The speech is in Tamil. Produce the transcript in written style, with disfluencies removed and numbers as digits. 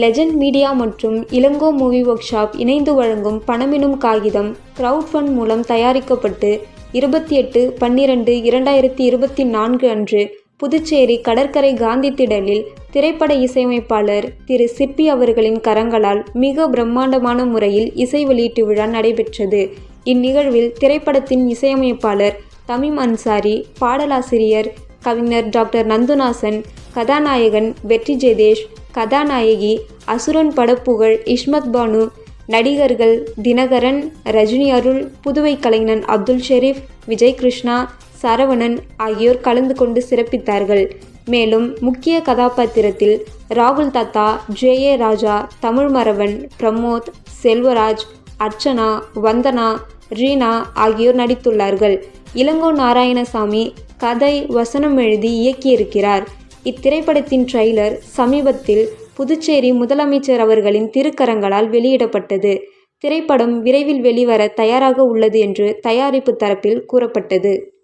லெஜண்ட் மீடியா மற்றும் இளங்கோ மூவி ஒர்க் ஷாப் இணைந்து வழங்கும் பணமெனும் காகிதம் கிரவுட் ஃபண்ட் மூலம் தயாரிக்கப்பட்டு 28/12/2024 அன்று புதுச்சேரி கடற்கரை காந்தி திடலில் திரைப்பட இசையமைப்பாளர் திரு சிற்பி அவர்களின் கரங்களால் மிக பிரம்மாண்டமான முறையில் இசை வெளியீட்டு விழா நடைபெற்றது. இந்நிகழ்வில் திரைப்படத்தின் இசையமைப்பாளர் தமீம் அன்சாரி, பாடலாசிரியர் கவிஞர் டாக்டர் நந்துநாசன், கதாநாயகன் வெற்றி ஜெயதேஷ், கதாநாயகி அசுரன் படப்புகழ் இஸ்மத் பானு, நடிகர்கள் தினகரன், ரஜினி அருள், புதுவை கலைஞன் அப்துல் ஷெரீப், விஜய் கிருஷ்ணா, சரவணன் ஆகியோர் கலந்து கொண்டு சிறப்பித்தார்கள். மேலும் முக்கிய கதாபாத்திரத்தில் ராகுல் தத்தா, ஜே ராஜா, தமிழ்மரவன், பிரமோத், செல்வராஜ், அர்ச்சனா, வந்தனா, ரீனா ஆகியோர் நடித்துள்ளார்கள். இளங்கோ நாராயணசாமி கதை வசனம் எழுதி இயக்கியிருக்கிறார். இத்திரைப்படத்தின் ட்ரெய்லர் சமீபத்தில் புதுச்சேரி முதலமைச்சர் அவர்களின் திருக்கரங்களால் வெளியிடப்பட்டது. திரைப்படம் விரைவில் வெளிவர தயாராக உள்ளது என்று தயாரிப்பு தரப்பில் கூறப்பட்டது.